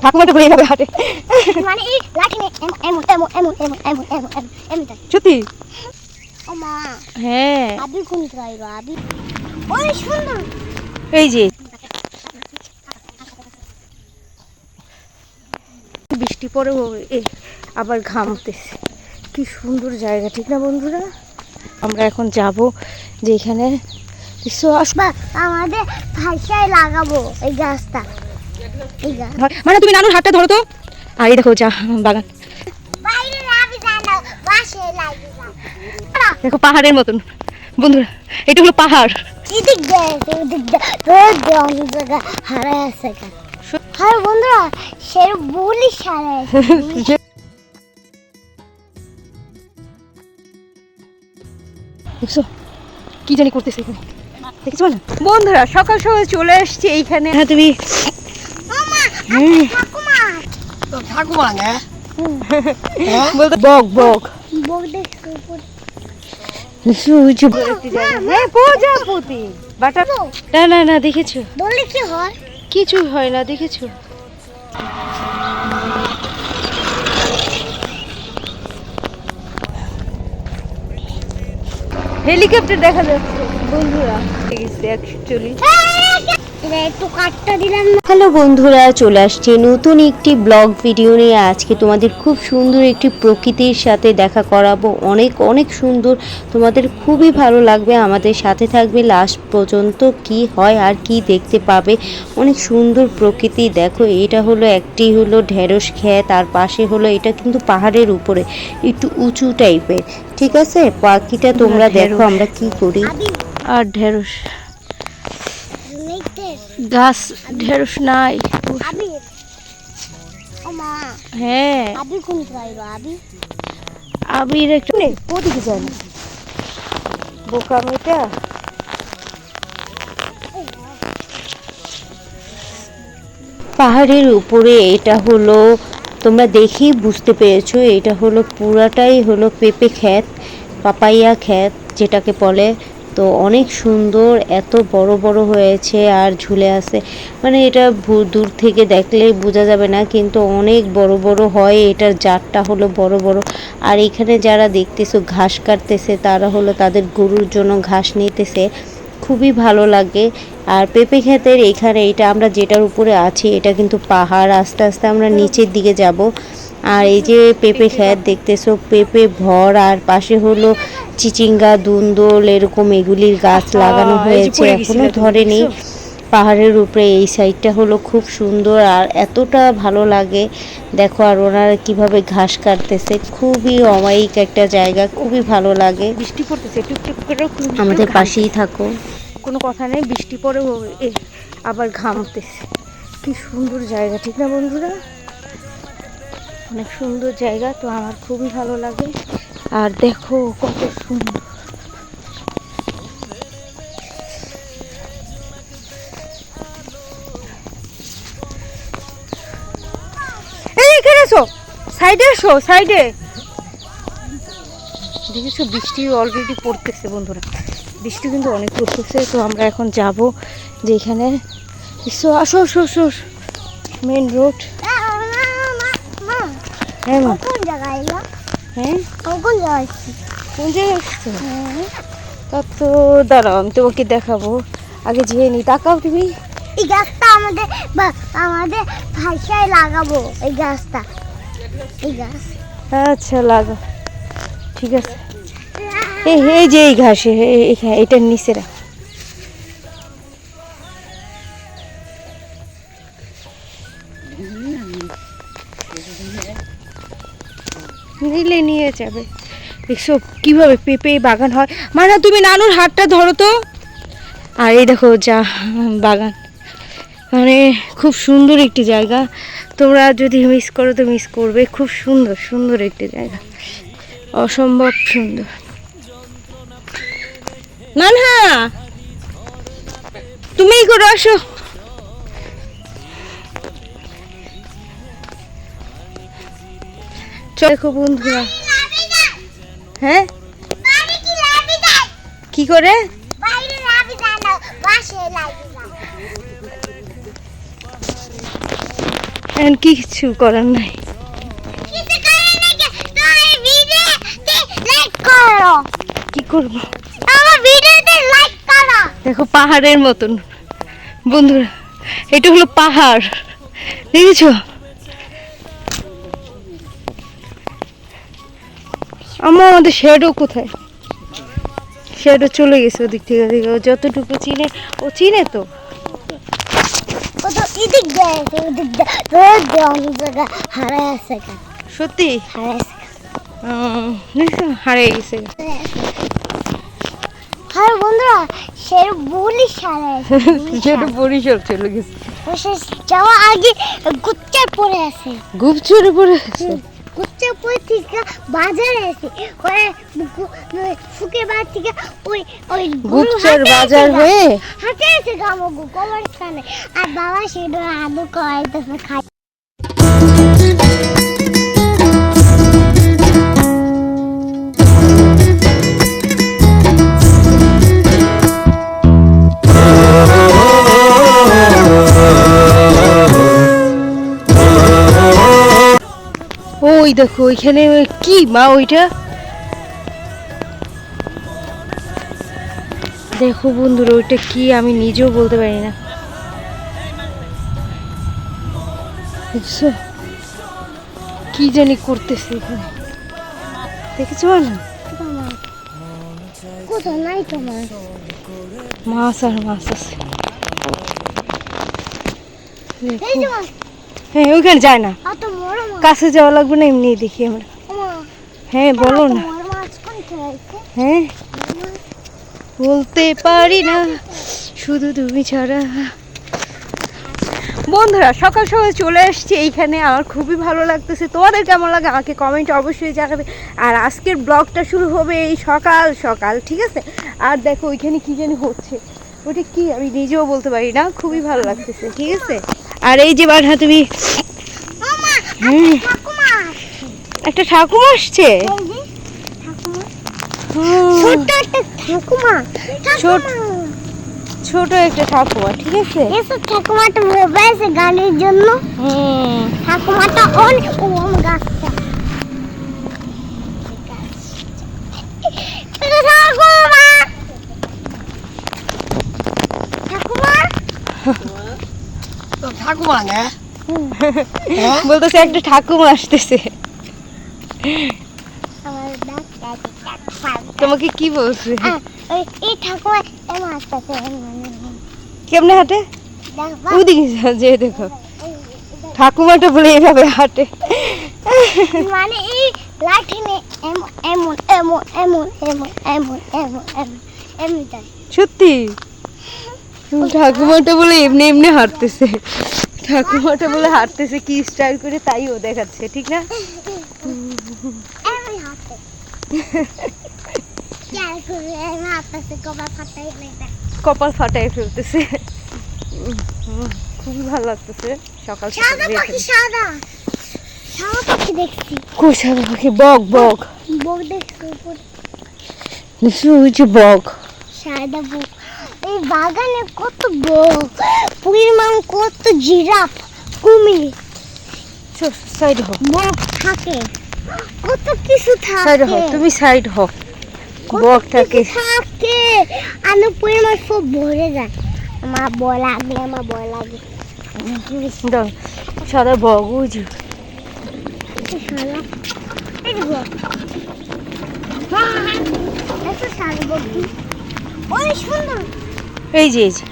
ঠাকুমাটা ঘুরে যাবে হাটে মানে এই লাঠি নে এমন এমন এমন এমন এমন এমন এমন সত্যি ও মা হ্যাঁ আবি কোন গাইবা আবি ওই সুন্দর এই যে বৃষ্টি পরে আবার ঘামতেছে কি সুন্দর জায়গা ঠিক না বন্ধুরা আমরা এখন যাব যে এখানে আসবা আমাদের ভাষায় লাগাবো এই গাছটা এই গাছ মানে তুমি নানুর হাতটা ধরো তো আর এই দেখো চা বাগান বাইরে লাবি জানো পাশে লাগি দেখো পাহাড়ের মতন বন্ধুরা এটা হলো পাহাড় এদিক দে রোদ অনেক জায়গা হারায় আছে হ্যাঁ বন্ধুরা সের বলি হারায় দেখছো কি জানি করতেছে এখানে দেখছো না বন্ধুরা সকাল সকাল চলে আসছে এইখানে হ্যাঁ তুমি ঠাকুমা না বলতে বক বক বক দেখছো হ্যাঁ প্রজাপতি বাটা না না না দেখেছো বললে কি হয় কিছু হয় না দেখেছো হেলিকপ্টার দেখা যাচ্ছে বন্ধুরা অ্যাকচুয়ালি একটু কাটটা দিলাম হ্যালো বন্ধুরা চলে আসছে নতুন একটি ব্লগ ভিডিও নিয়ে আজকে তোমাদের খুব সুন্দর একটি প্রকৃতির সাথে দেখা করাবো অনেক অনেক সুন্দর তোমাদের খুবই ভালো লাগবে আমাদের সাথে থাকবে লাস্ট পর্যন্ত কি হয় আর কি দেখতে পাবে অনেক সুন্দর প্রকৃতি দেখো এটা হলো একটি হলো ঢেঁড়স ক্ষেত তার পাশে হলো এটা কিন্তু পাহাড়ের উপরে একটু উঁচু টাইপের ঠিক আছে পাখিটা তোমরা দেখো আমরা কি করি আর ঢেঁড়স গাছ ঢেঁড়স নাই আবি ও মা হ্যাঁ আবি কোন গাইবা আবি আবির একটু ওদিকে যায় না বোকা মেয়েটা পাহাড়ের উপরে এটা হলো তোমরা দেখেই বুঝতে পেরেছো এটা হলো পুরাটাই হলো পেঁপে ক্ষেত পাপাইয়া ক্ষেত যেটাকে বলে তো অনেক সুন্দর এত বড় বড় হয়েছে আর ঝুলে আছে মানে এটা দূর থেকে দেখলে বোঝা যাবে না কিন্তু অনেক বড় বড় হয় এটার জাতটা হলো বড় বড় আর এখানে যারা দেখতেছো ঘাস কাটতেছে তারা হলো তাদের গরুর জন্য ঘাস নিতেছে খুবই ভালো লাগে আর পেঁপে ক্ষেতের এখানে এটা আমরা যেটার উপরে আছি এটা কিন্তু পাহাড় আস্তে আস্তে আমরা নিচের দিকে যাব আর এই যে পেঁপে ক্ষেত দেখতেছো পেঁপে ভর আর পাশে হলো চিচিঙ্গা দুন্দল এরকম এগুলির গাছ লাগানো হয়েছে এখনো ধরেনি পাহাড়ের উপরে এই সাইডটা হলো খুব সুন্দর আর এতটা ভালো লাগে দেখো আর ওনারা কিভাবে ঘাস কাটতেছে খুবই অমায়িক একটা জায়গা খুবই ভালো লাগে বৃষ্টি পড়তেছে টুকটুক করে আমাদের পাশেই থাকো কোনো কথা নেই বৃষ্টি পরে আবার ঘামতেছে কি সুন্দর জায়গা ঠিক না বন্ধুরা অনেক সুন্দর জায়গা তো আমার খুবই ভালো লাগে আর দেখো কত সুন্দর এই এখানে এসো সাইডে এসো সাইডে দেখেছো বৃষ্টি অলরেডি পড়তেছে বন্ধুরা বৃষ্টি কিন্তু অনেক পড়তেছে তো আমরা এখন যাব যে এখানে আসো আসো আসো মেন রোড হ্যাঁ মা কোন জায়গায় এলো হ্যাঁ কোন জায়গায় কোন জায়গায় আসছো তা তো দাঁড়াও আমি তোমাকে দেখাবো আগে যেয়ে নি তাকাও তুমি এই গাছটা আমাদের ভাষায় লাগাবো এই গাছটা এই গাছ আচ্ছা লাগা ঠিক আছে এই যে এই ঘাসে এটার নিচে রাখ নিলে নিয়ে যাবে দেখছো কিভাবে পেঁপে বাগান হয় মানে তুমি নানুর হাতটা ধরো তো আর এই দেখো যা বাগান মানে খুব সুন্দর একটি জায়গা তোমরা যদি মিস করো তো মিস করবে খুব সুন্দর সুন্দর একটি জায়গা অসম্ভব সুন্দর না না তুমিই করো আসো দেখো বন্ধুরা হ্যাঁ কি করে এখন কিছু করার নাই। কি করবো, দেখো পাহাড়ের মতন বন্ধুরা, এটা হলো পাহাড়, দেখেছো? আমাদের শ্যাডো কোথায়? শ্যাডো চলে গেছে ওদিক থেকে, ওদিকে ও যতটুকু চিনে, ও চিনে তো। সত্যি হারিয়ে গেছে। হ্যাঁ বন্ধুরা, সে বলি শ্যাডো বরিশাল চলে গেছে, যাওয়া আগে গুচ্চার পরে আছে, গুপচুরে পড়ে গেছে। গুচ্চার পরে থেকে বাজারে আছে, ওই ফুকে বাজার থেকে ওই ওই গুপচার বাজার হয়ে হাঁটে আছে গামগু কবরস্থানে, আর বাবা সেটা আদু করাইতেছে খাই। ওই দেখো ওইখানে কি মা, ওইটা দেখো বন্ধুরা, ওইটা কি আমি নিজেও বলতে পারি না। দেখছো কি জানি করতেছে এখানে, দেখেছো না? কোথাও নাই তোমার মাছ আর মাছ আছে। দেখো। এই যে মাছ, হ্যাঁ ওইখানে যায় না, অত বড় মাছ, কাছে যাওয়া লাগবে না, এমনি দেখি আমরা। ওমা, হ্যাঁ বলো অত না। বড় মাছ কোন খেলাইছে? হ্যাঁ বলতে পারি না শুধু তুমি ছাড়া। বন্ধুরা সকাল সকাল চলে আসছি এইখানে, আমার খুবই ভালো লাগতেছে। তোমাদের কেমন লাগে আমাকে কমেন্ট অবশ্যই জানাবে। আর আজকের ব্লগটা শুরু হবে এই সকাল সকাল, ঠিক আছে? আর দেখো ওইখানে কি জানি হচ্ছে, ওটা কি আমি নিজেও বলতে পারি না, খুবই ভালো লাগতেছে, ঠিক আছে? আর এই যে বাঘা তুমি, ওমা, হুম, ঠাকুমা, একটা ঠাকুমা আসছে। এই যে ঠাকুমা, হুম, ছোট্ট একটা ঠাকুমা, ছোট- ঠাকুমা। ছোট একটা ঠাকুমা, ঠিক আছে? এসব ঠাকুমাটা মোবাইলে গানের জন্য, হুম, ঠাকুমাটা অনেক ওম গাছটা। এটা ঠাকুমা, ঠাকুমা, ঠাকুমা না বলতেছে একটা ঠাকুমা আসতেছে। আমার ডাক্তার তোমাকে কি বলছে? এই ঠাকুমা এমন আসতেছে, কেমনে হাঁটে? দেখো ওদিকে যে দেখো ঠাকুমাটা বলে এভাবে হাঁটে। মানে এই লাঠি নিয়ে এমন এমন এমন এমন এমন এমন এমন এমন এমনিটাই। সত্যি ঠাকুমাটা বলে এমনি এমনি হাঁটতেছে, ঠাকুমাটা বলে হাঁটতেছে কি স্টাইল করে, তাই ও দেখাচ্ছে, ঠিক না? এমন হাতে খেয়াল করে এমন হাঁটতেছে, কবার ফাটাই না। কপাল ফাটাই ফেলতেছে। খুবই ভালো লাগতেছে সকাল সকাল সাদা পাখি, সাদা সাদা পাখি দেখছি, কই সাদা পাখি? বক বক বক দেখছি উপরে, দেখছো ওই যে বক। সাদা বক। এই বাগানে কত বক, পরিমাণ কত জিরাফ, কুমির, সাইড হও, বক থাকে, কত কিছু সাইড হও, থাকে, তুমি সাইড হও। কত বকটাকে কিছু থাকে, আলু পরিমাণ সব ভরে যায়। আমার ভয় লাগলে, আমার ভয় লাগে। দাও, সাদা বক ওই যে। সাদা, এই যে বক। এত সাদা বক কি? অনেক সুন্দর। এই যে এই যে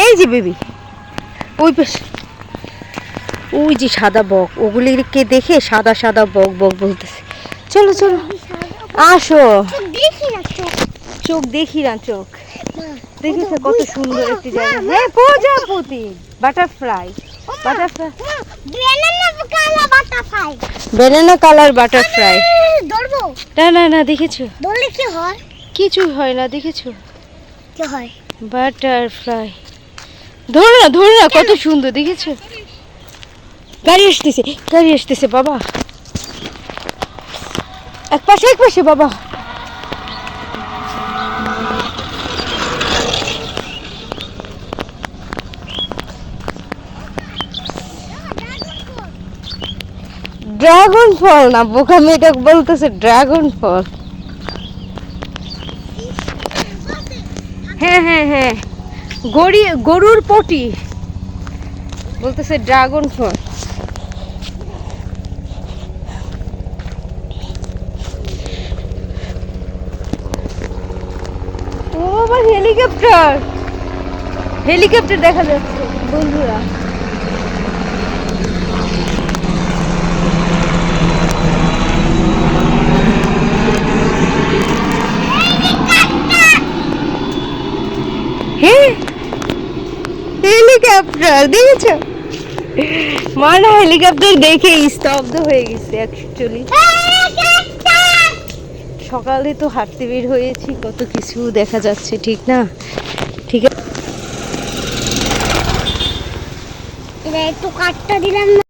এই যে বেবি, ওই পাশে ওই যে সাদা বক, ওগুলিকে দেখে সাদা সাদা বক বক বলতেছে। চলো চলো আসো, চোখ দেখি না, চোখ। চোখ দেখি না, চোখ মা, দেখেছে ওই কত তো সুন্দর মা, একটি মা, জায়গা। মা, হ্যাঁ প্রজাপতি, বাটারফ্লাই, মা, বাটারফ্লাই, মা, banana কালা butterfly। Banana colour butterfly. ধরবো? না না না, দেখেছো? ধরলে কি হয়? কিছু হয় না, দেখেছো? কি হয়? বাটারফ্লাই। ধরো না ধরো না, কত সুন্দর, দেখেছো? গাড়ি আসতেছে, গাড়ি আসতেছে বাবা, এক পাশে বাবা। ড্রাগন ফল না, বোকামি, এটা বলতেছে ড্রাগন ফল। হ্যাঁ হ্যাঁ হ্যাঁ, গরুর পটি, বলতেছে ড্রাগন ফল। ও আবার হেলিকপ্টার দেখা যাচ্ছে বন্ধুরা। হ্যাঁ, হেলিকপ্টার দেখেছো? মানা হেলিকপ্টার দেখে স্তব্ধ হয়ে গেছে অ্যাকচুয়ালি। সকালে তো হাঁটতে বের হয়েছি, কত কিছু দেখা যাচ্ছে, ঠিক না? ঠিক আছে, একটু কাটটা দিলাম না।